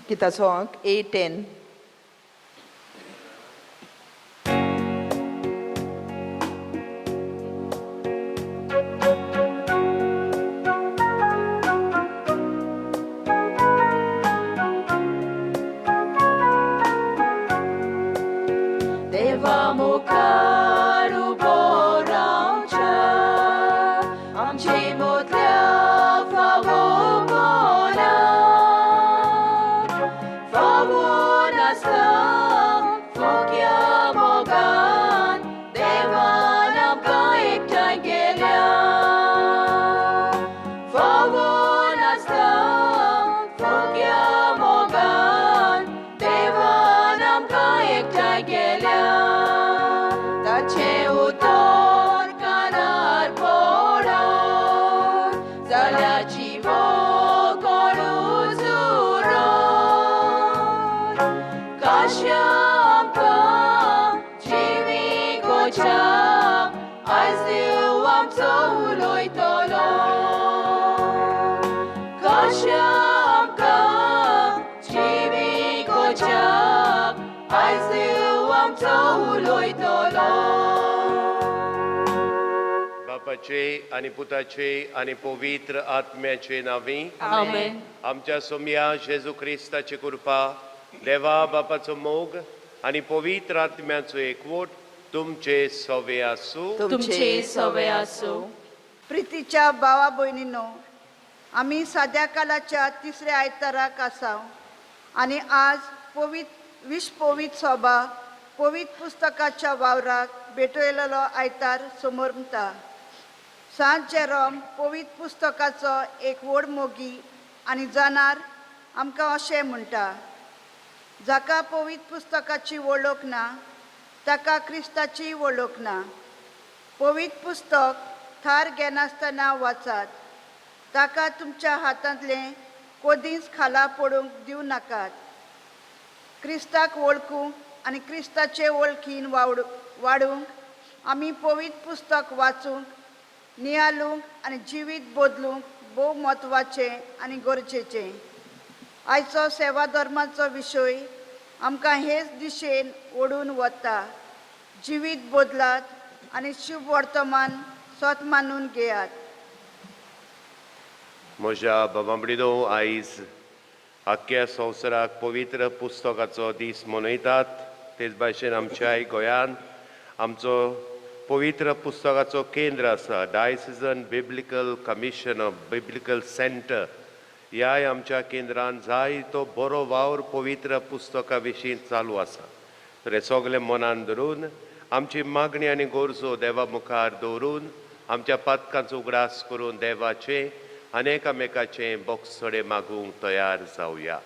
Kitasong A10. Deva mukaru boraucha, amchi mutlia favobona, favona stam, fokya mogan, deva namka ekta gelya, favona stam, fokya mogan, deva namka ekta gelya. Tache utor kanar podor, zalachi vokoru zuror, kashyamka jivi gocha, azdiuam toloi tolor, kashyamka jivi gocha, azdiuam toloi tolor. बापाचे आणि पुताचे आणि पवित्र आत्म्याचे नावी Amen. आमच्या सोम्या जेजू ख्रिस्ताची कृपा देवा बापाचो मोग आणि पवित्र आत्म्याचो एकवट तुमचे सवे आसूं. तुमचे सवय असो. प्रितीच्या भावा भयणींनो, आम्ही साध्या कालाच्या तिसऱ्या आयताराक आसाव आणि आज पवित्र सभा पवित्र पुस्तकाच्या वावराक भेटयलेलो आयतार समोरता. सांत जेरोम पवित्र पुस्तकाचो एक व्हड मोगी आनी जाणार आमकां अशें म्हणटा, जाका पवित्र पुस्तकाची वळख ना ताका क्रिस्ताची वळख ना. पवित्र पुस्तक थार घेनासतना वाचात, ताका तुमच्या हातांतले कोदींच खाला पडूंक दिवं नाकात. क्रिस्ताक वळखूंक आनी क्रिस्ताचे वळखीन वाडूंक आमी पवित्र पुस्तक वाचूंक, नियाळूंक आनी जिवीत बदलूंक भोव म्हत्वाचें आनी गरजेचें. आयचो सेवा धर्माचो विशय आमकां हेच दिशेन ओडून वता. जिवीत बदलात आनी शुभ वर्तमान सत मानून घेयात. म्हज्या भावांबडिनो, आयज आख्ख्या संवसाराक पवित्र पुस्तकाचो दीस मनयतात. तेच भाशेन आमच्याय गोंयांत आमचो पवित्र पुस्तकाचो केंद्र आसा, diocesan biblical commission of biblical centre. ह्याय आमच्या केंद्रान जायतो बरो वावर पवित्र पुस्तका विशीं चालू आसा. तर हे सगळे मनान धरून आमची मागणी आनी गरजो देवा मुखार दवरून आमच्या पातकांचो उगडास करून देवाचे अनेकामेकाचे बोगसडे मागूंक तयार जावया.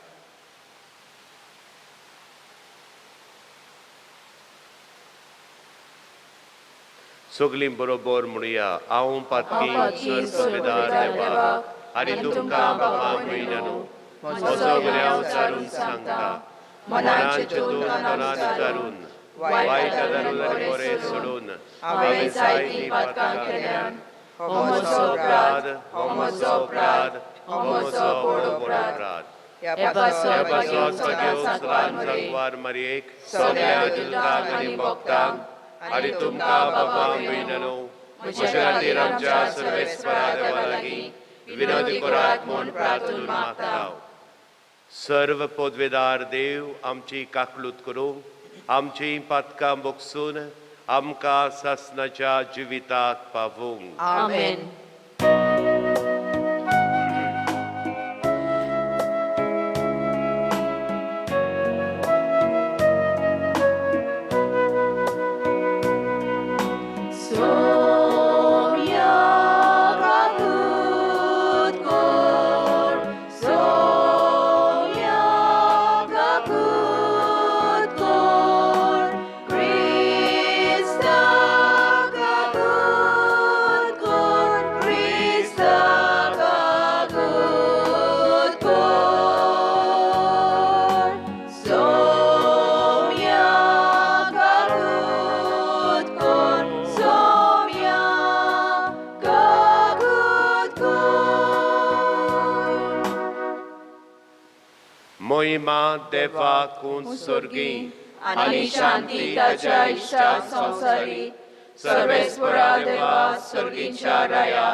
सगळीं बरोबर म्हणुया, हांव पातकी सर्वेदार देवाक आनी तुमकां बाबा भयणानो, म्हजो गुन्यांव चारून सांगता, मनाचे दोन तोंडान चारून, वायट धरून आनी बरें सोडून हांवें जायतीं पातकां केल्यान. हो म्हजो अपराध, हो म्हजो अपराध, हो म्हजो व्हड अपराध. ह्या हे पासो पासो सगळ्यो सांगवार मारयेक, सगळ्या दिवतांक आनी भक्तांक आनी तुमकां बाबा भयणानो, म्हज्या खातीर आमच्या सर्वेस्परा देवा लागीं विनोदी करात म्हूण प्रार्थना मागतां. सर्व पदवेदार देव आमची काकलूत करूं, आमची पातकां बोगसून आमकां सासणाच्या जिविताक पावूंक. Amen. मोहिमा देवाकून सोर्गी आणि शांती ताच्या इष्टा संसारी सर्वेस्परा देवा सर्गीच्या राया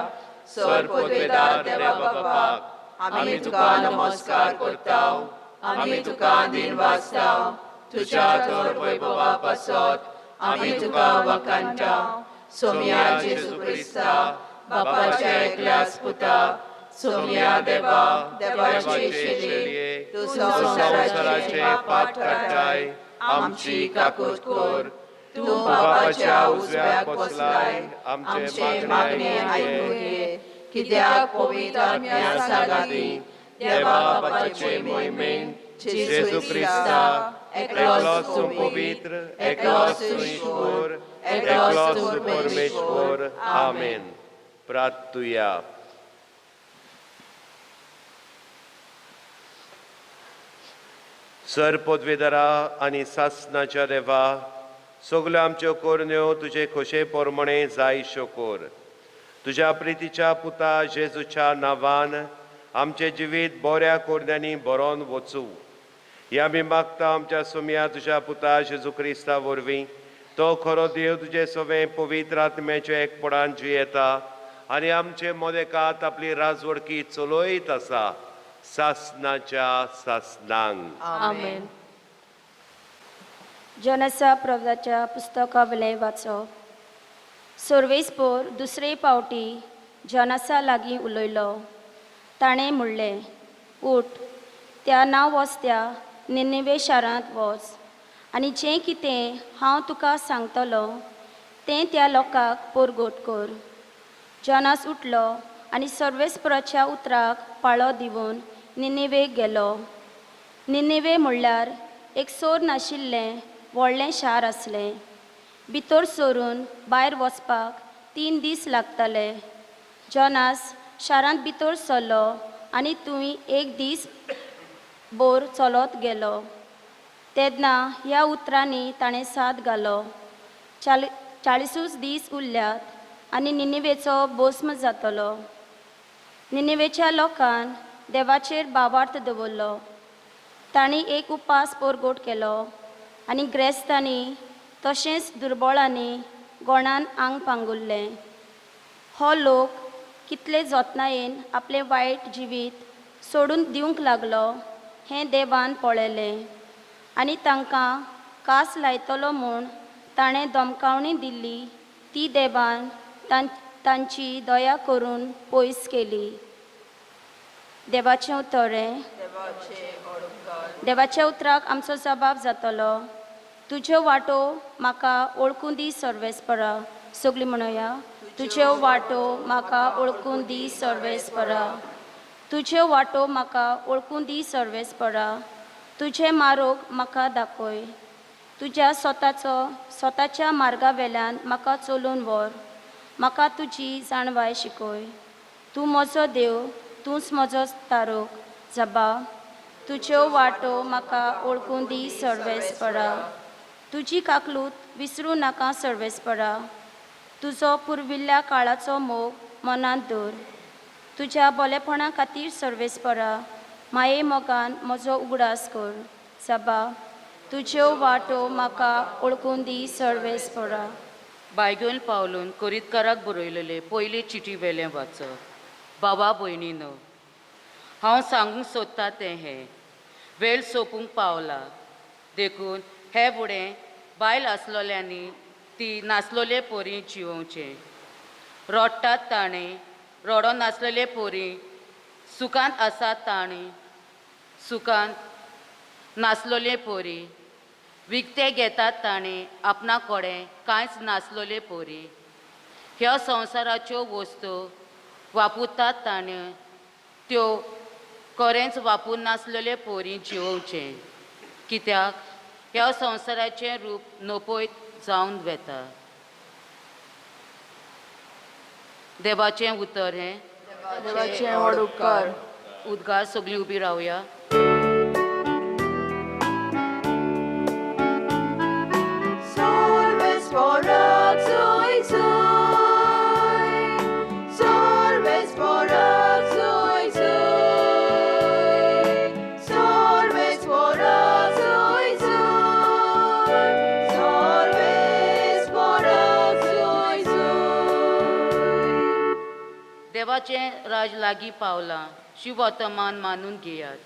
सर पोतवेदार देवा बापाक आम्ही तुका नमस्कार करताव आम्ही तुका दिन वाचताव तुझ्या थोर वैभवा पासत आम्ही तुका वखाणटाव सोम्या जेजू क्रिस्ता बापाच्या एकल्याच पुता सोम्या देवा देवाची शेली तू संसाराचे पाप काडटाय आमची काकूट कोर तू बापाच्या उजव्याक बसलाय आमचे मागणे ऐकून घे कित्याक पवित्र आत्म्या सांगाती देवा बापाचे मोहिमेन जेजू क्रिस्ता एकलोच तू पवित्र एकलोच तू ईश्वर एकलोच तू परमेश्वर आमेन. प्रार्थुया. सर पदवीधरा आनी सासणाच्या देवा सगल्यो आमच्यो कोरण्यो तुजे खोशे पोरमणे जाय शोकोर. तुज्या प्रितीच्या पुता जेजूच्या नांवान आमचे जिवीत बऱ्या कोरण्यांनी बरोवन वचूं हे आमी मागता आमच्या सोम्या तुज्या पुता जेजू क्रिस्ता वरवीं. तो खरो देव तुजे सवे पवित्र आत्म्याचे एकपणान जियेता आनी आमचे मोदेकांत आपली राजवडकी चलयत आसा सासणाच्या सासणांक. आमेन. जोनासा प्रवक्त्याच्या पुस्तकावले वाचप. सर्वेस्पोर दुसरे पावटी जोनासा लागीं उलयलो. ताणें म्हणलें, उठ, त्या नांवस्त्या निनेवे शारांत वच आनी जें कितें हांव तुका सांगतलो तें त्या लोकांक पोरगोट कर. जोनास उठलो आनी सर्वेस्पराच्या उतराक पाळो दिवन निनेवेक गेलो. निनेवे म्हणल्यार एक सोर नाशिल्लें व्हडलें शार आसलें. भितर सरून भायर वचपाक 3 दीस लागताले. जोनास शारांत भितर सरलो आनी थंय 1 दीस बोर चलत गेलो. तेन्ना ह्या उतरांनी ताणें साद घालो. 40 दीस उरल्यात आनी निनेवेचो भस्म जातलो. निनेवेच्या लोकान देवाचेर भावार्थ दवरलो. तांणी एक उपास पोरगोट केलो आनी ग्रेस्तांनी तशेंच दुर्बळांनी गोणान आंग पांगुल्लें. हो लोक कितले जतनायेन आपलें वायट जिवीत सोडून दिवंक लागलो हें देवान पळयलें आनी तांकां कास लायतलो म्हूण ताणें धमकावणी दिल्ली ती देवान तांची दया करून पयस केली. देवाचें उतरें. देवाच्या उतराक आमचो जबाब जातलो. तुज्यो वाटो म्हाका ओळखून दी सर्वेस्परा. सगळीं म्हणया, तुज्यो वाटो म्हाका ओळखून दी सर्वेस्परा. तुज्यो वाटो म्हाका ओळखून दी सर्वेस्परा. तुजे मार्ग म्हाका दाखय. तुज्या स्वताच्या मार्गा वेल्यान म्हाका चलून व्हर. म्हाका तुजी जाणवाय शिकय. तूं म्हजो देव, तूंच म्हजो तारोक. जबा, तुज्यो वाटो म्हाका ओळखून दी सर्वेस्परा. तुजी काकलूत विसरूं नाका सर्वेस्परा. तुजो पुर्विल्ल्या काळाचो मोग मनांत दवर. तुज्या बोलेपणा खातीर सर्वेस्परा माये मोगान म्हजो उगडास कर. जबा, तुज्यो वाटो म्हाका ओळखून दी सर्वेस्परा. बायगेन पावलून कोरीतकाराक बरयलेले पयली चिटी वेलें वाचप. बाबा भयणीनो, हांव सांगूंक सोदतां तें हें. वेळ सोंपूंक पावला. देखून हे फुडें बायल आसलोल्यांनी ती नासलोले पोरी जिवोवचें. रोडटात ताणें रोडो नासलेले पोरी सुखांत आसात ताणीं सुखांत नासलोले पोरी विकते घेतात ताणीं आपणा कोडे कांयच नासलोले पोरी. ह्या संवसाराच्यो वस्तू वापुरतात ताणें त्यो खरेंच वापूर नासलेले पोरी जिवोवचें. कित्याक ह्या संवसाराचें रूप नपयत जावन वेता. देवाचें उतर हें. देवाचें व्हड उपकार. उद्गार सगळीं उबी रावया. सर्वेस्पराक जय जय. सर्वेस्पराक जय जय. सर्वेस्पराक देवाचें राज लागीं पावलां शुभ वर्तमान मानून घेयात.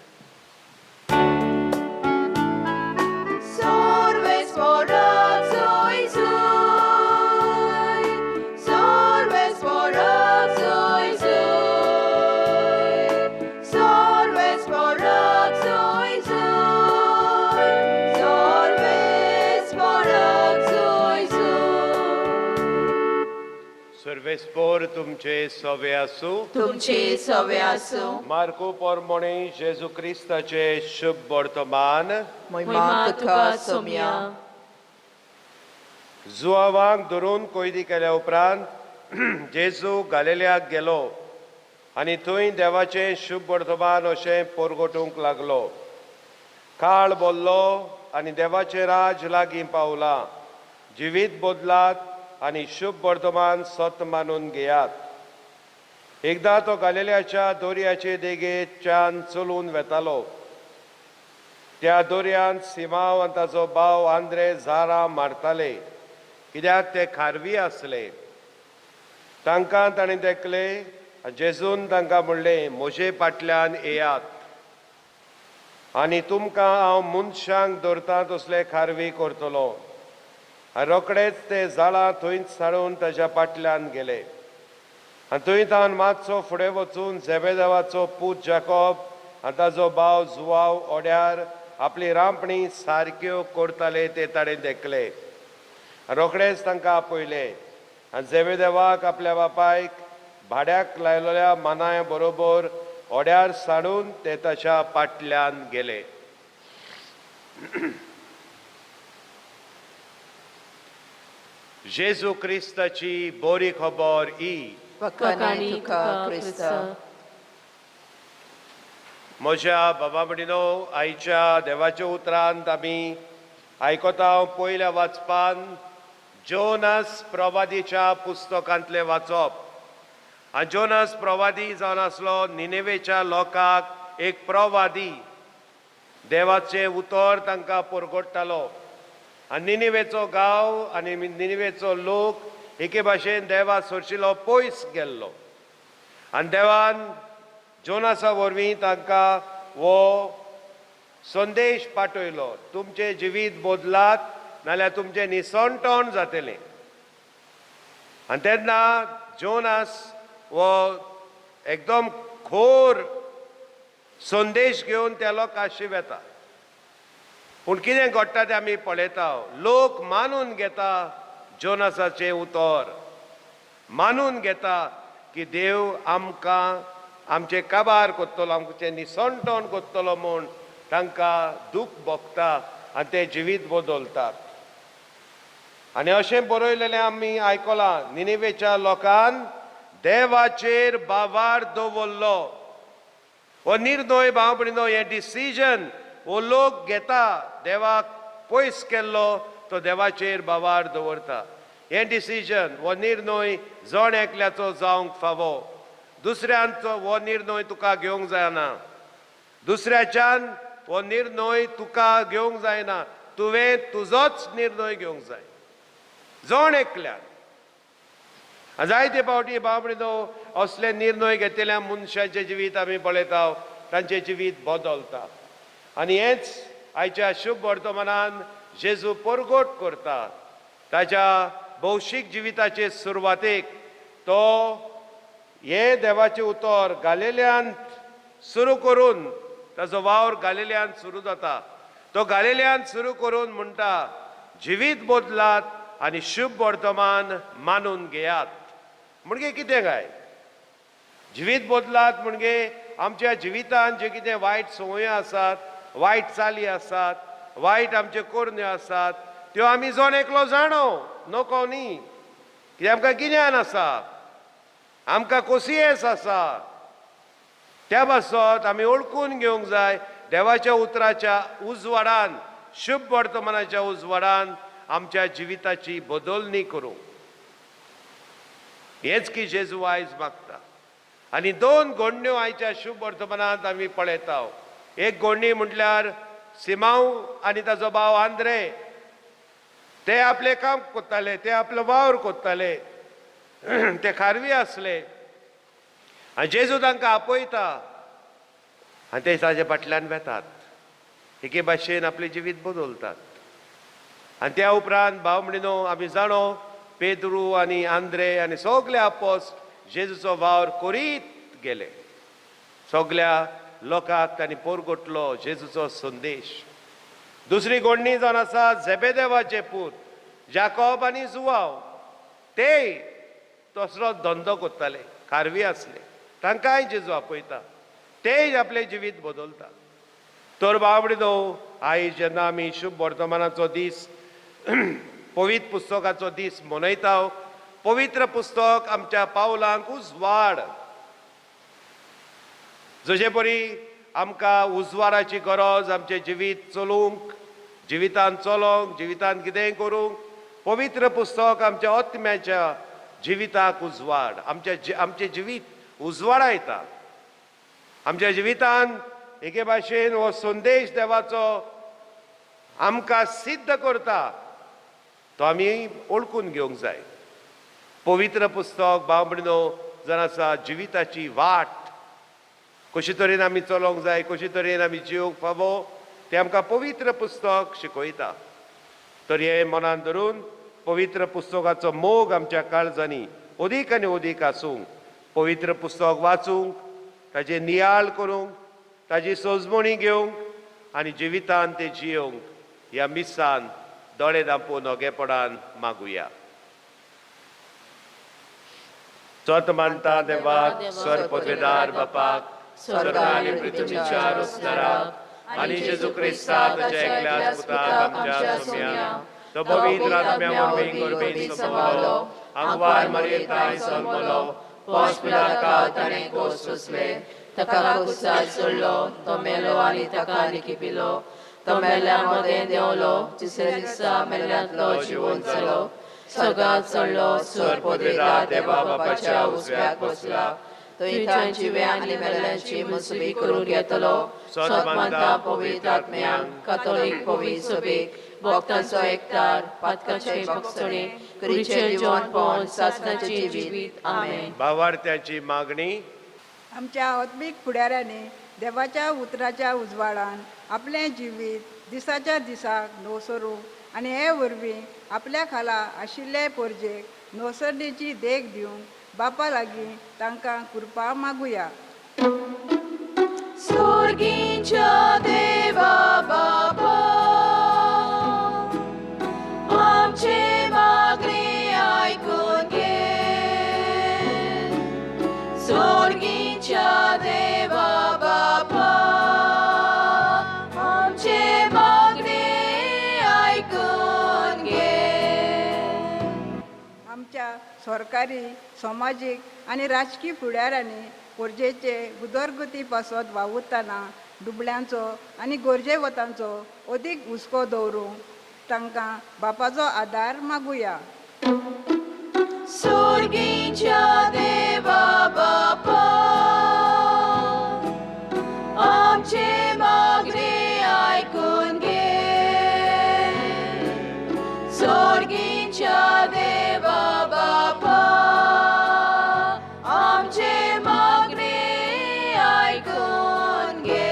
Sorves porak soy soy, sorves porak soy soy, sorves porak soy soy, sorves porak soy soy. सर्वेस्पोर तुमचे सवे आसूं. तुमचे सवे आसूं. मार्को पोरमोणे जेजू क्रिस्ताचे शुभ वर्तमान. मोहिमा तुका सोम्या. जुआवांक धरून कोयदी केल्या उपरांत जेजू गालिल्याक गेलो आनी थंय देवाचें शुभ वर्तमान अशें परगटूंक लागलो. काळ बोल्लो आनी देवाचें राज लागीं पावलां. जिवीत बदलात आनी शुभ वर्तमान सत मानून घेयात. एकदां तो गालिल्याच्या दोर्याचे देगेच्यान चलून वेतालो. त्या दोर्यान सिमांव आनी ताचो भाव आंद्रे झारां मारताले कित्याक ते खारवी आसले. तांकां ताणें देखले. जेजून तांकां म्हणलें, म्हजे फाटल्यान येयात आनी तुमकां हांव मनशांक धरतां तसले खारवी करतलो. रोखडेच ते झाडां थंयच साडून ताच्या फाटल्यान गेले. आनी थंय तावन मातसो फुडें वचून झेबेदेवाचो पूत जाकोब आनी ताचो भाव जुआव ओड्यार आपली रांपणी सारक्यो करताले ते ताणें देखले. रोखडेच तांकां आपयले आनी झेबेदेवाक आपल्या बापायक भाड्याक लायलेल्या मानाय बरोबर ओड्यार साडून ते ताच्या फाटल्यान गेले. जेजू क्रिस्ताची बरी खबर ही. वखाणी तुका क्रिस्त. म्हज्या बाबा भयणीनो, आयच्या देवाच्या उतरांत आमी आयकता पयल्या वाचपान जोनास प्रवादीच्या पुस्तकांतले वाचप. आनी जोनास प्रवादी जावन आसलो निनेवेच्या लोकांक एक प्रवादी. देवाचें उतर तांकां परगडटालो आनी निनेवेचो गांव आनी निनेवेचो लोक एके भाशेन देवा सोडशिल्लो पयस गेल्लो. आनी देवान जोनासा वरवीं तांकां हो संदेश पाठयलो, तुमचें जिवीत बदलात नाल्यार तुमचें निसंतोण जातलें. आनी तेन्ना जोनास हो एकदम खोर संदेश घेवन त्या लोकांशी वेता. पूण कितें घडटा तें आमी पळयता. लोक मानून घेता जोनासाचें उतर. मानून घेता की देव आमकां आमचें काबार करतलो, आमचें निसंतोण करतलो म्हूण तांकां दूख भोगता आनी ते जिवीत बदलतात. आनी अशें बरयलेलें आमी आयकलां. निनेवेच्या लोकान देवाचेर बावार दवरलो. हो निर्णय भाव भयणीनो, हें डिसिजन हो लोक घेता. देवाक पयस केल्लो तो देवाचेर बावार दवरता. हें डिसिजन हो निर्णय जण एकल्याचो जावंक फावो. दुसऱ्यांचो हो निर्णय तुका घेवंक जायना. दुसऱ्याच्यान हो निर्णय तुका घेवंक जायना. तुवें तुजोच निर्णय घेवंक जाय जण एकल्यान. जायते फावटी भाव भयणीनो, असले निर्णय घेतिल्ल्या मनशाचें जिवीत आमी पळयता, तांचें जिवीत बदलता. आनी हेंच आयच्या शुभ वर्तमानान जेजू परगट करता. ताच्या भौशीक जिविताचे सुरवातेक तो हे देवाचें उतर गालिल्यांत सुरू करून, ताचो वावर गालिल्यांत सुरू जाता. तो गालिल्यांत सुरू करून म्हणटा, जिवीत बदलात आनी शुभ वर्तमान मानून घेयात. म्हणजे कितें काय? जिवीत बदलात म्हणजे आमच्या जिवितांत जे कितें वायट संवयो आसात, वायट चाली आसात, वायट आमच्यो करण्यो आसात, त्यो आमी जण एकलो जाणो नको न्ही. कित्याक आमकां गिन्यान आसा, आमकां कोसियेस आसा. त्या पासत आमी ओळखून घेवंक जाय. देवाच्या उतराच्या उजवाडान, शुभ वर्तमानाच्या उजवाडान आमच्या जिविताची बदलणी करूं. हेच की जेजू आयज मागता. आनी दोन घडण्यो आयच्या शुभ वर्तमानांत आमी पळयता. एक घडणी म्हटल्यार सिमांव आनी ताचो भाव आंद्रे. ते आपलें काम कोत्ताले, ते आपलो वावर कोत्ताले, ते खारवी आसले. आनी जेजू तांकां आपयता आनी ते ताजे फाटल्यान वेतात, एके भाशेन आपलें जिवीत बदलतात. आनी त्या उपरांत भाव म्हणिनो आमी जाणो पेद्रू आनी आंद्रे आनी सगळे आपोस्त जेजूचो वावर करीत गेले. सगळ्या लोकांक तांणी पोरगोटलो जेजूचो संदेश. दुसरी गोडणी जावन आसा झेबेदेवाचे पूत जाकोब आनी जुवांव. ते तसलो धंदो करताले, खारवी आसले, तांकांय जेजू आपयता, ते आपलें जिवीत बदलता. तर बावडीनो आयज जेन्ना आमी शुभ वर्तमानाचो दीस पवित्र पुस्तकाचो दीस मनयता, पवित्र पुस्तक आमच्या पावलांक उजवाड. जशे परी आमकां उजवाडाची गरज आमचें जिवीत चलोवंक, जिवितांत चलोंक, जिवितांत कितेंय करूंक, पवित्र पुस्तक आमच्या आत्म्याच्या जिविताक उजवाड, आमचें जिवीत उजवाडायता. आमच्या जिवितांत एके भाशेन हो संदेश देवाचो आमकां सिद्ध करता, तो आमी ओळखून घेवंक जाय. पवित्र पुस्तक भाव म्हणिनो जावन आसा जिविताची वाट, कशे तरेन आमी चलोंक जाय, कशे तरेन आमी जिवंक फावो, तें आमकां पवित्र पुस्तक शिकयता. तर हे मनान धरून पवित्र पुस्तकाचो मोग आमच्या काळजांनी अदीक आनी अदीक आसूंक, पवित्र पुस्तक वाचूंक, ताजे नियाळ करूंक, ताजी सोजमणी घेवंक आनी जिवितांत ते जियोंक ह्या मिसान दोळे धांपून ओगेपणान मागुया. चोत मानता देवाक, स्वर पदवेदार बापाक, स्वर्ग आनी पृथ्वीच्या रचणाराक आनी जेजू क्रिस्ता ताच्या एकल्याच पुताक आमच्या सोम्या, तो पवित्र आत्म्या वरवीं गर्भेंत संभवलो, आंगवार मरयेंताय जल्मलो, पोंस पिलातांत ताणें कोस सोंसले, ताका कुसार सोडलो, तो मेलो आनी ताका निखिपिलो, तो मेल्या मदें देंवलो, तिसऱ्या दिसा मेल्यांतलो जिवंत जालो, सगळ्यांत चडलो, स्वर पदवेदार देवा बापाच्या उजव्याक बसला, तो इथांची जिवे आनी मेल्यांची मुसबी करून घेतलो. सतमानता पवित्र आत्म्यांक, कातोलीक पवित्र सभेक, भक्तांचो एकठार, पातकाचे भक्षणे, कुडीचे जिवनपण, सासणाचे जिवीत. आमेन. भावार्थ्याची मागणी. आमच्या आत्मीक फुडाऱ्यांनी देवाच्या उतराच्या उजवाडान आपलें जिवीत दिसाच्या दिसाक न्हवसरूंक आनी हे वरवीं आपल्या खाला आशिल्ले पोरजेक न्हवसरणेची देख दिवंक बापा लागीं तांकां कृपा मागुया. स्वर्गीच्या देवा बापा, आमचे मागणे आयकून घे. स्वर्गीच्या देवा बापा, आमचे मागणे आयकून घे. आमच्या सरकारी, समाजीक आनी राजकीय फुडाऱ्यांनी पोरजेचे उदरगती पासत वावुरतना दुबळ्यांचो आनी गरजेवतांचो अदीक हुस्को दवरूंक तांकां बापाचो आदार मागुया. स्वर्गीच्या देवा बापा, आमचे मागणे आयकून घे. स्वर्गीच्या देवा बापा, आमचे मागणे आयकून घे.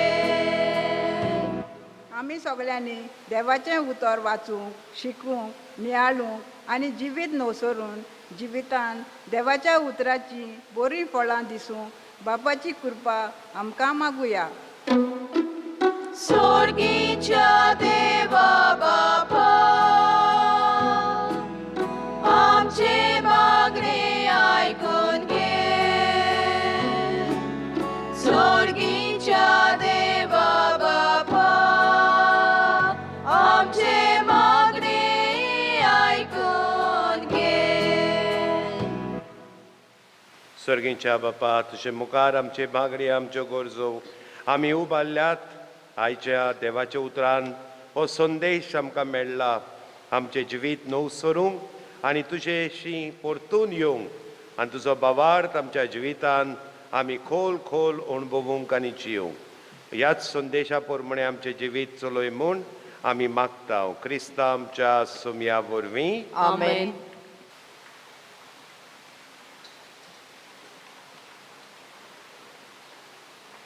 आमी सगळ्यांनी देवाचें उतर वाचूंक, शिकूंक, नियाळूंक आनी जिवीत न्हवसरून जिवितान देवाच्या उतराची बरीं फळां दिसूंक बापाची कृपा आमकां मागुया. स्वर्गीच्या देवा बापा, आमचे मागणे आयकून घे. स्वर्गीच्या देवा बापा, आमचे मागणे आयकून घे. स्वर्गीच्या बापा, तुजे मुखार आमचे मागणी, आमच्यो गरजो आमी उबारल्यात. आयच्या देवाच्या उतरान हो संदेश आमकां मेळ्ळा, आमचें जिवीत न्हवसरूंक आनी तुजेशी परतून येवंक आनी तुजो भावार्थ आमच्या जिवितान आमी खोल खोल अणभवूंक आनी जियोंक. ह्याच संदेशा प्रमाणे आमचें जिवीत चलय म्हूण आमी मागता. क्रिस्ता आमच्या सोम्या वरवीं. आमेन.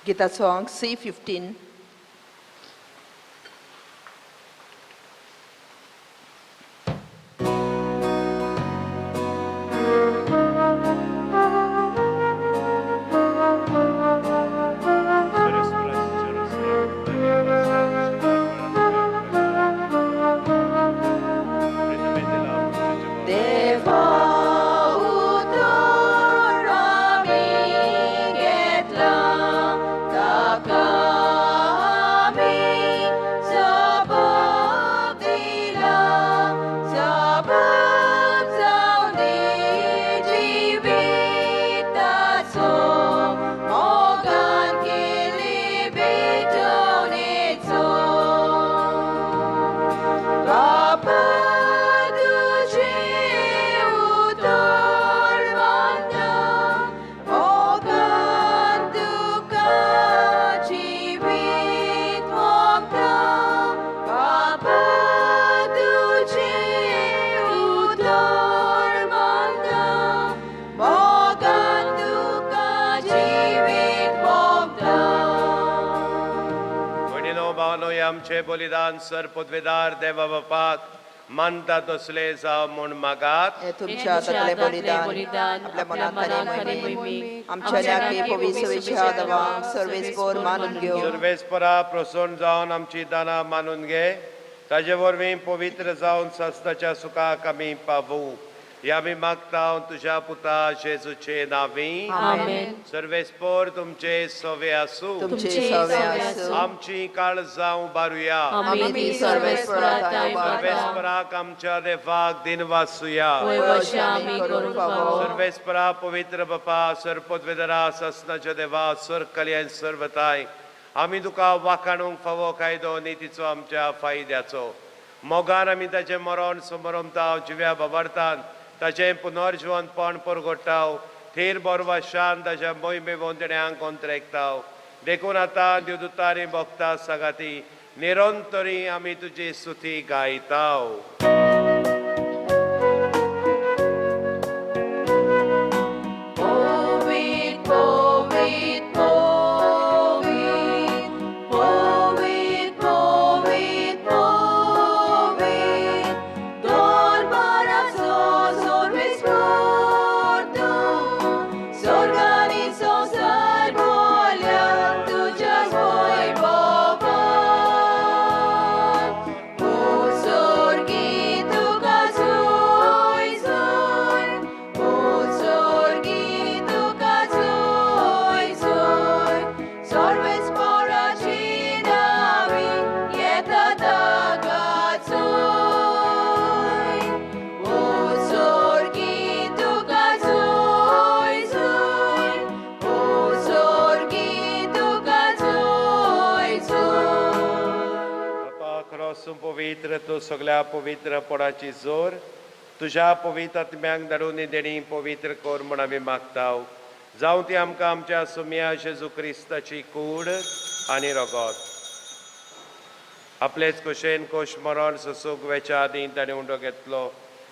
Gita song C15. आमचे बलिदान सर पदवेदार देवा बापाक मानता तसले जाव म्हूण मागात हे तुमच्या हातातले बलिदान आपल्या मनात खरे मोहिमी आमच्या न्याकी पवित्र आदवांक सर्वेस्पर मानून घेऊ सर्वेस्परा प्रसन्न जावन आमची दाना मानून घे ताजे वरवीं पवित्र जावन सस्ताच्या सुखाक आमी पावू या आमी मागता तुझ्या पुता जेजूचे नावी आमेन सर्वेस्पर तुमचे सवे आसूं तुमचे सवे आसूं आमची काळजां उबारुया आमी सर्वेस्पराक आमच्या देवाक दिन वाचुया आमी करूंक पावो सर्वेस्परा पवित्र बापा सरपदवेदरा सस्नाच्या देवा सर कल्याण सर्वताय आमी तुका वाखाणूंक फावो कायदो नितीचो आमच्या फायद्याचो मोगान आमी ताचें मरण समरमताव जिव्या बाबार्थान ताचें पुनर्जीवनपण परगटाव थेर बरवा शान ताच्या मोहिमे वंदण्याक कोंत्रेकताव देखून आतां दिवदूतांनी भक्तां सगाती निरंतरी आमी तुजी स्तुती गायताव पवित्र तू सगळ्या पवित्रपणाची जोर तुझ्या पवित्र आत्म्याक धाडून देणी पवित्र कर म्हूण आमी मागताव जावं ती आमकां आमच्या सुम्या जेजू क्रिस्ताची कूड आनी रगत आपलेच कुशेन कोश मरण ससूक वेच्या आदीं ताणें उंडो घेतलो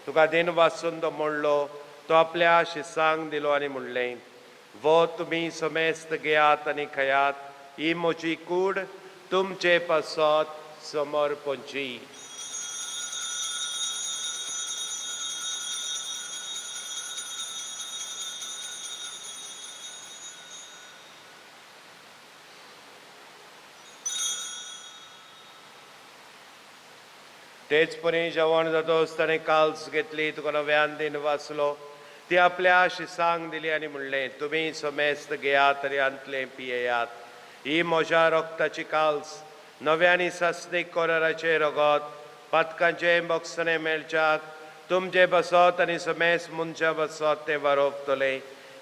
तुका दिन वाचून तो म्हणलो तो आपल्या शिसांक दिलो आनी म्हणलें वो तुमी समेस्त घेयात आनी खयात ही म्हजी कूड तुमचे पासत समर्पणची तेच परी जेवण जातोच ताणें काल्स घेतली तुका नव्यान दिन वाचलो ती आपल्या शिसांक दिली आनी म्हणलें तुमी समेस्त घेयात आनी अंतलें पियेयात ही म्हज्या रक्ताची काल्स नव्यानी सस्तीक कोराराचे रगत पातकांचे बक्षणे मेळच्याक तुमचे बसत आनी समेस मुनच्या बसत ते वारोवतले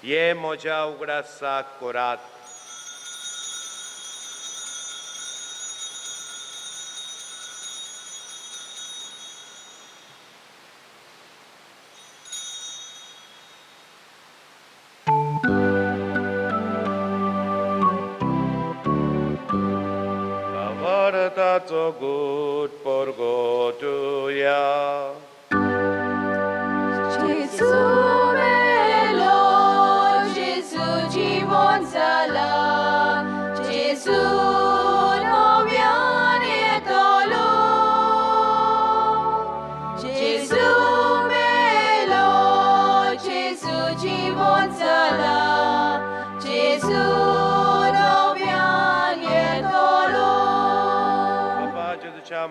हे म्हज्या उगडासाक कोरात Vartato good porgotuia. Gesù melo, Gesù জীবন চালা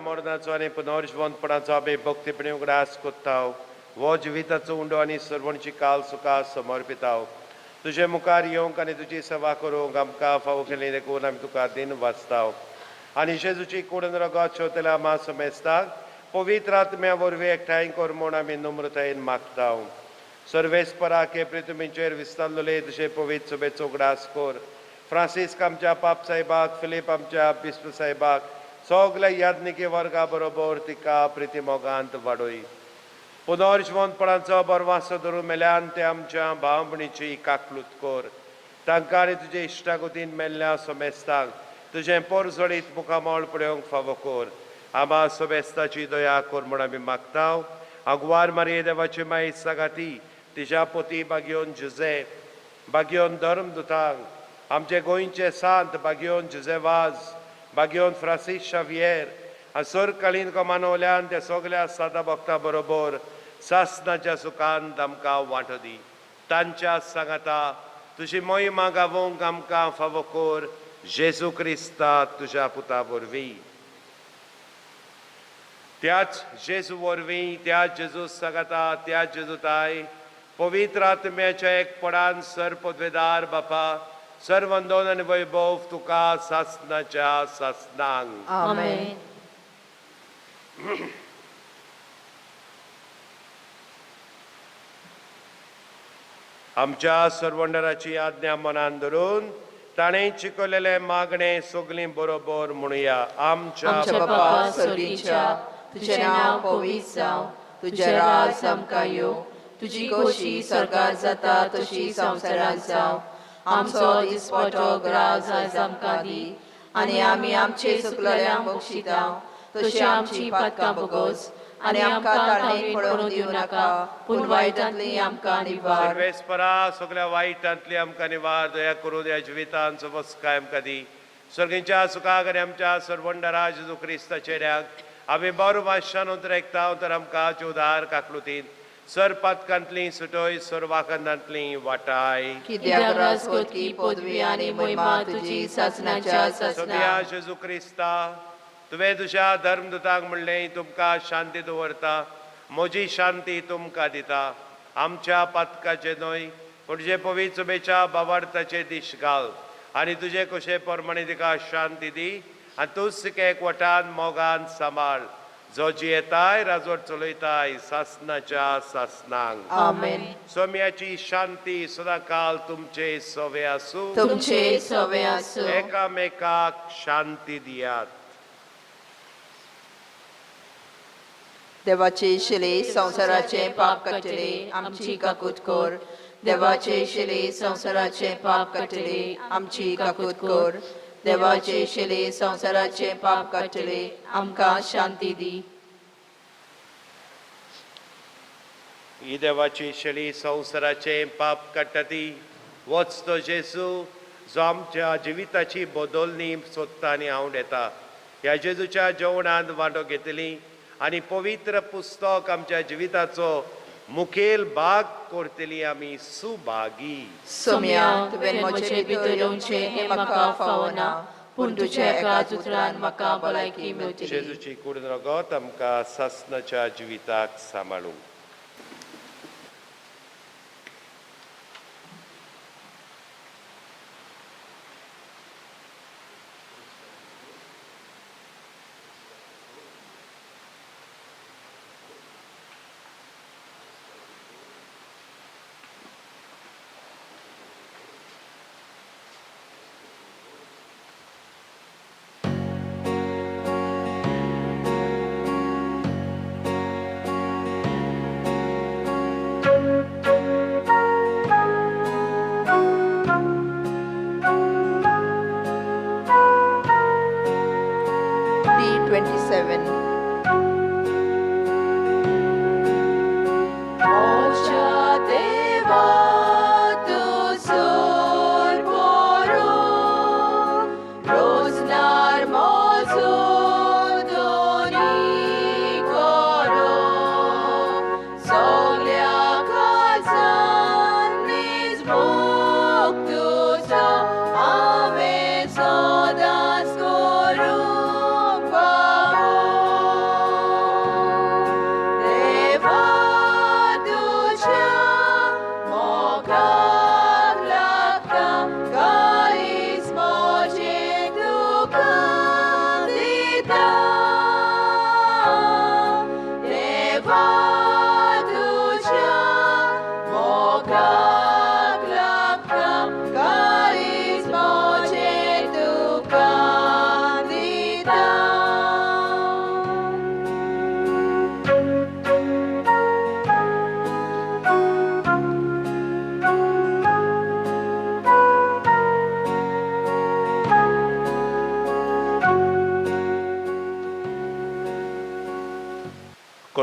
मरणाचो आनी पुनर्जीवनपणाचो आमी भक्तीपणे उगडास कोत्ताव हो जिविताचो उंडो आनी सर्वणची काल सुखां समर्पिताव तुजे मुखार येवंक आनी तुजी सेवा करूंक आमकां फावो केली देखून आमी तुका दिन वाचताव आनी जेजूची कूडन रगत शेवतल्या आमा समेस्ताक पवित्र आत्म्या वरवीं एकठांय कर म्हूण आमी नम्रतायेन मागताव सर्वेस्पराक हे पृथ्वीचेर विस्तारलेले तुजे पवित्र सभेचो उगडास कर फ्रांसीस आमच्या पाप साहेबाक फिलीप आमच्या बिस्प साहेबाक सगल्या याज्ञिकी वर्गा बरोबर तिका प्रिती मोगांत वाडोय पुनर्जीवनपणाचो बरवासो धरून मेल्यान ते आमच्या भाव भयणीची काकलूत कर तांकां आनी तुजे इश्टागतीन मेल्ल्या समेस्ताक तुजें पोरजोडीत मुखामोळ पळोवंक फावो कर आमा समेस्ताची दया कर म्हूण आमी मागताव अगवार मारये देवाची माई सगाती तिच्या पोती बागयोन जुजे बागयोन धर्मदुतांक आमचे गोंयचे सांत बागयोन जुजेवाज बागयोन फ्रांसीस शावियर आनी सरकालीन कमानवल्यान त्या सगल्या सादा भक्तां बरोबर सासणाच्या सुखांत आमकां वांटो दी तांच्या सांगाता तुजी मोहिमा गावोवंक आमकां फावो कर जेजू क्रिस्ता तुज्या पुता वरवीं त्याच जेजू वरवीं त्या जेजू सांगाता त्या जेजूताय पवित्र आत्म्याच्या एकपणान सर पदवेदार बापा सर्वंदोन आनी वैभव तुका सासणाच्या सासणांक आमेन. आमच्या सर्वंडराची आज्ञा मनान धरून ताणें शिकवलेले मागणे सगळीं बरोबर म्हणुया आमच्या आमच्या बापा स्वर्गीच्या तुझे नाव पवित्र जावं तुझे राज आमकां येवं तुजी खोशी स्वर्गार जाता तशी संवसारांत जावं आमचो दिसपटो ग्रास आयज आमकां दी आनी आमी आमचे चुकलेल्यांक बक्षितांव तशी आमची पातकां बोगोस आनी आमकां तारणेक पडोवंक दिवं नाका पूण वायटांतली आमकां निवार सर्वेस्परा सगळ्या वायटांतली आमकां निवार दया करून ह्या जिवितांत वस्काय आमकां दी सर्गींच्या सुखाक आनी आमच्या सर्वंडरा जेजू क्रिस्ताचे चेड्याक आमी बरो भाशान उद्रेकता तर आमकां उदार काकलुतीन सर पातकांतली सुटोय सर वाखंदांतली वाटाय कित्याक राजकोटकी पदवी आनी महिमा तुजी सासणाच्या सासणां सोम्या जेजू क्रिस्ता तुवें तुज्या धर्मदुताक म्हणलें तुमकां शांती दवरता म्हजी शांती तुमकां दिता आमच्या पातकाचे न्हय पूण तुजे पवित्र सभेच्या भावार्थाचे दीश घाल आनी तुजे कशे प्रमाणे तिका शांती दी आनी तूं सिके एकवटान मोगान सांबाळ जो जियेताय राजवट चलयताय सासणाच्या सासणांक आमेन. सोम्याची शांती सदांकाल तुमचे सवे आसूं तुमचे सवे आसूं एकामेकाक शांती दियात देवाचे शिले संसाराचे पाप कटले आमची काकूट कोर देवाचे शिले संसाराचे पाप कटले आमची काकूट कोर देवाचे शिले संसाराचे पाप कटले आमकां शांती दी ही देवाची शेळी संसाराचे पाप काडटा वच तो जेजू जो आमच्या जिविताची बदलणी सोदता आनी हांव येता ह्या जेजूच्या जेवणांत वांटो घेतली आनी पवित्र पुस्तक आमच्या जिविताचो मुखेल भाग करतली आमी सुभागी सोम्या तुवें म्हजे भितर येवचें हें म्हाका फावना पूण तुज्या एकाच उतरान म्हाका भलायकी मेळटली जेजूची कूड रगत आमकां सासणाच्या जिविताक सांबाळूंक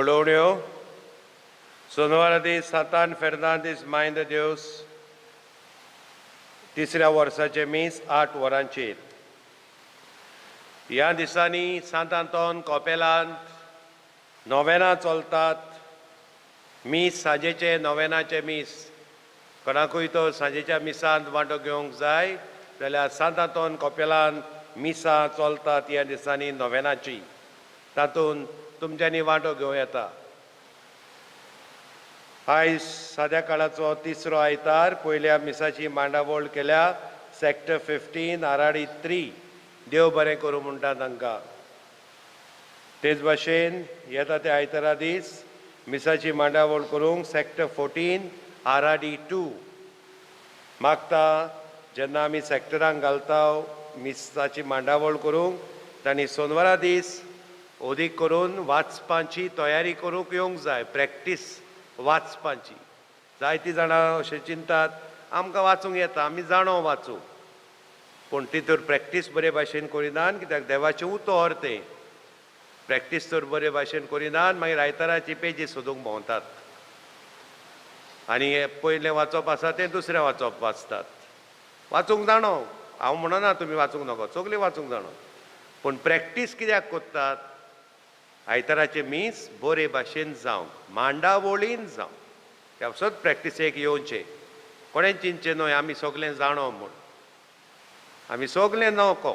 बोलोवण्यो सोनवारा दीस सातान फेर्नांदीस मायंद देवस तिसऱ्या वर्साचे मीस 8 वरांचेर ह्या दिसांनी सांत आंतोन कॉपेलांत नोवेना चलतात मीस सांजेचे नोवेनाचे मीस कोणाकूय तो सांजेच्या मिसांत वांटो घेवंक जाय जाल्यार सांत आंतोन कॉपेलांत मिसां चलतात ह्या दिसांनी नोवेनाची तातूंत तुमच्यांनी वांटो घेवं येता आयज साद्या काळाचो तिसरो आयतार पयल्या मिसाची मांडावळ केल्या सॅक्टर 15 आराडी 3 देव बरें करूं म्हणटा तांकां तेच भाशेन येता त्या आयतारा दीस मिसाची मांडावळ करूंक सॅक्टर 14 आराडी 2 मागता जेन्ना आमी सॅक्टरांक घालता मिसाची मांडावळ करूंक तांणी सोनवारा दीस ओदीक करून वाचपाची तयारी करूंक येवंक जाय प्रॅक्टीस वाचपाची जायतीं जाणां अशें चिंतात आमकां वाचूंक येता आमी जाणो वाचूंक पूण तितूर प्रॅक्टीस बरे भाशेन करिनात कित्याक देवाचें उतर तें प्रॅक्टीस तर बरे भाशेन करिनात मागीर आयताराची पेजी सोदूंक भोंवतात आनी पयलें वाचप आसा तें दुसरें वाचप वाचतात वाचूंक जाणो हांव म्हणना तुमी वाचूंक नाका सगलीं वाचूंक जाणो पूण प्रॅक्टीस कित्याक कोत्तात आयताराचे मीस बरे भाशेन जावंक मांडावळीन जावंक ह्या प्रॅक्टिसेक येवचें कोणें चिंतचें न्हय आमी सगलें जाणो म्हूण आमी सगलें नवको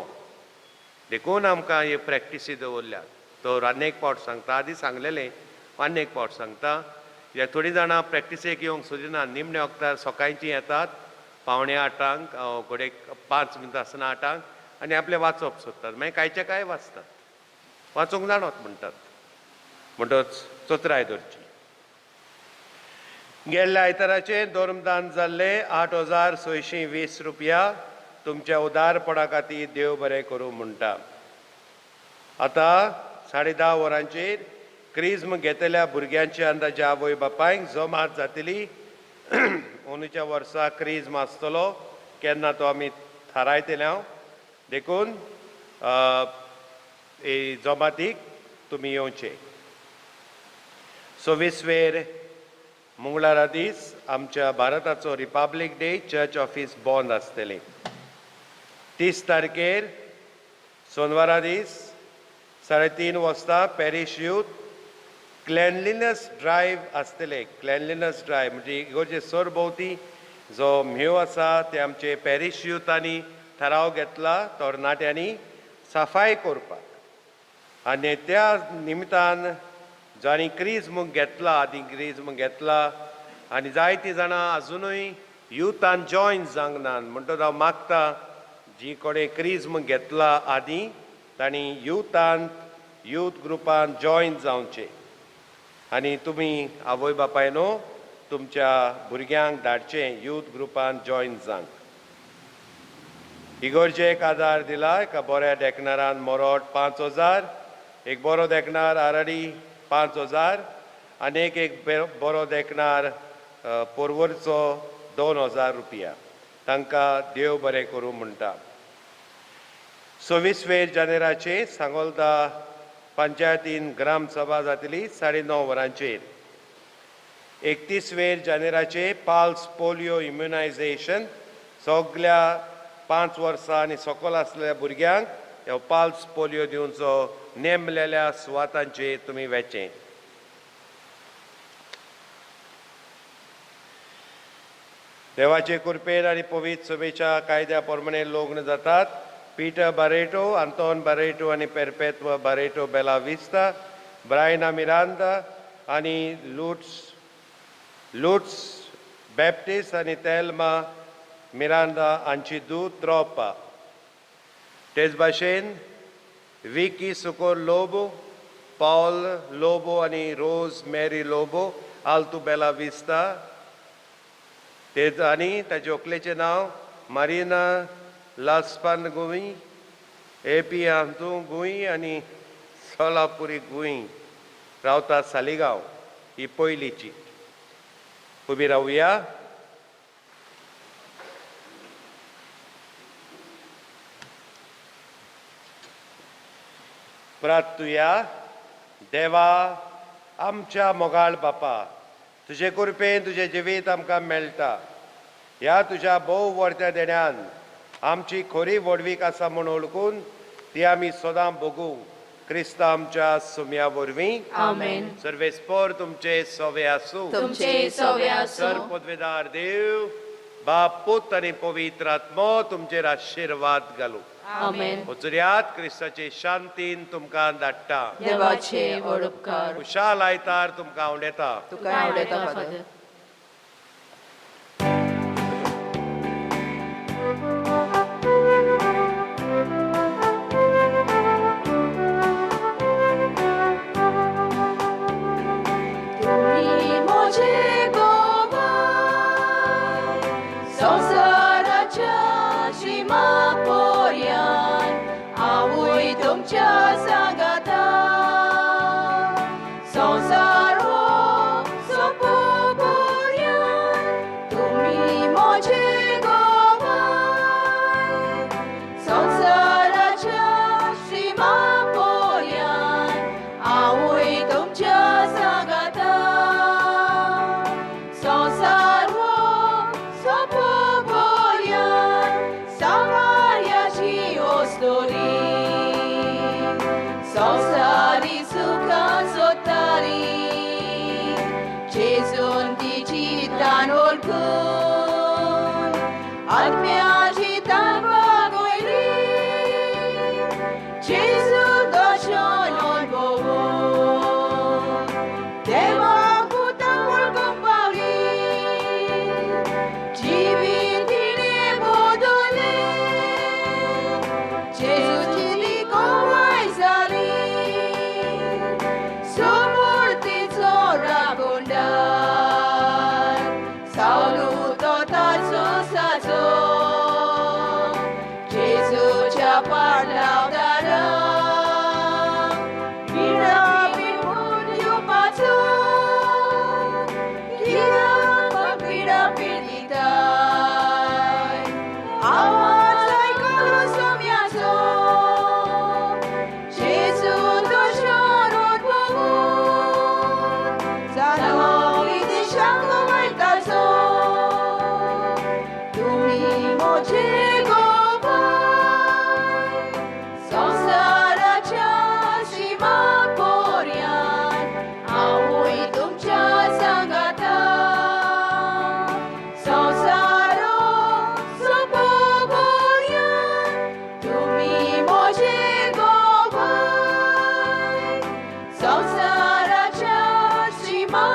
देखून आमकां हे प्रॅक्टिसी दवरल्यात तर आनी एक फावट सांगता आदी सांगलेलें आनी एक फावट सांगता हे थोडीं जाणां प्रॅक्टिसेक येवंक सोदिना निमणे वखदार सकाळचीं येतात पावणे 8 घोडे 5 मिनटां आसना 8 आनी आपलें वाचप सोदतात मागीर कांयचे काय वाचतात वाचूंक जाणोत म्हणटात म्हणटच चोत्राय धरची गेल्ल्या आयताराचे धर्मदान जाल्ले 8,620 रुपया तुमच्या उदारपणा खातीर देव बरें करूं म्हणटा आतां 10:30 वरांचेर क्रिज्म घेतलेल्या भुरग्यांची अंदाजे आवय बापायक जमात जातली अंदूच्या वर्सा क्रिज्म आसतलो केन्ना तो आमी थारायतले हांव देखून जमातीक तुमी येवचे 26 मंगळारा दीस आमच्या भारताचो रिपब्लीक डे चर्च ऑफीस बंद आसतलें 30 तारखेर सोनवारा दीस 3:30 वाजता पॅरीश यूथ क्लेनलिनस ड्रायव्ह आसतले क्लेनलिनस ड्रायव्ह म्हणजे इगोर्जे सरभोवती जो म्हेव आसा ते आमचे पॅरीश युथांनी थाराव घेतला तरणाट्यांनी सफाई करपाक आनी त्या निमतान जाणी क्रिज्म घेतला आदी क्रिज्म घेतला आनी जायतीं जाणां आजुनूय युथान जॉयन जावंक नात म्हणटच हांव मागता जी कोणें क्रिज्म घेतला आदी तांणी यूथ ग्रुपान जॉयन जावचें आनी तुमी आवय बापायनो तुमच्या भुरग्यांक धाडचें यूथ ग्रुपान जॉयन जावंक इगोर्जेक आदार दिला एका बऱ्या देखणारान मोरोट 5,000 एक बरो देखणार आराडी 5,000 आनी एक बरो देखणार पोरवोरचो 2,000 रुपया तांकां देव बरें करूं म्हणटा 26 जानेराचे सांगोलदा पंचायतीन ग्राम सभा जातली 9:30 वरांचेर 31 जानेराचे पाल्स पोलियो इम्युनायझेशन सगळ्या 5 वर्सां आनी सकयल आसलेल्या भुरग्यांक ह्यो पाल्स पोलियो दिवचो नेमलेल्या सुवातांचेर तुमी वेचें देवाचे कृपेन आनी पवित्र सभेच्या कायद्या प्रमाणे लग्न जातात पीटर बारेटो आंतोन बारेटो आनी पेरपेत्वा बारेटो बेला विस्ता ब्रायना मिरांदा आनी लुट्स बॅप्टिस्ट आनी तेल्मा मिरांदा हांची दूद द्रोपा तेच भाशेन विकी सुकोर लोबो पॉल लोबो आनी रोज मेरी लोबो आल्तू बेला विस्ता तेच आनी ताचे व्हंकलेचें नांव मारिना लास्पान गुंय एपी आंतू गुंय आनी सोलापुरी गुंय रावता सालिगांव ही पयलींची उबी रावया प्रार्थुया देवा आमच्या मोगाळ बापा, तुजे कृपेन तुजें जिवीत आमकां मेळटा. ह्या तुज्या भोव वर्त्या देण्यान आमची खरी वडवीक आसा म्हूण ओळखून ती आमी सदां भोगूं. क्रिस्त आमच्या सुम्या वरवीं. आमेन. सर्वेस्पर तुमचे सोवे आसूं. तुमचे सोवे आसूं. सर पदवेदार देव, बाप, पुत आनी पवित्र आत्मो तुमचेर आशिर्वाद घालूं. आमेन. वचुर्यात क्रिस्ताचे शांतीन तुमकां धाडटा. देवाचे व्हड उपकार खुशाल आयतार तुमकां आवडेता. तुका आवडटा फादर. तुम्ही माझे गोवाय, संसाराच्या सीमापोर्यान हांवूय तुमच्या सांगाता. संसार हो सोंपोपर्यान तुम्ही माझे गोवाय, संसाराच्या सीमापोर्यान हांवूय तुमच्या सांगाता. संसार हो सोंपोपर्यान सांबाळ्याची ओस्तोरी, संसारी सुखां सोदताली, जेजून तिची तान ओळखून आत्म्याची तान वागोयली. जेजू दर्शन अनुभवून देवा पुताक वळखूंक पावली. जिवीत तिणें बोदोलें, जेजूची गोवाय जाली. समोर तिचो रागोंडार सावलू तो ताचो साचो. जेजूच्या पाडलांवदारां विणा पिळून येवपाचो. कित्याक विणा पिळिताय आवाज आयकलो सोम्याचो. जेजू दर्शन अनुभवून जालो विदेशाक वयताचो. तुम्ही म्हजे गोवाय, संसाराच्या सीमापोर्यान हांवूय तुमच्या सांगाता. संसार हो सोंपोपर्यान तुम्ही म्हजे गोवाय, संसाराच्या सीमा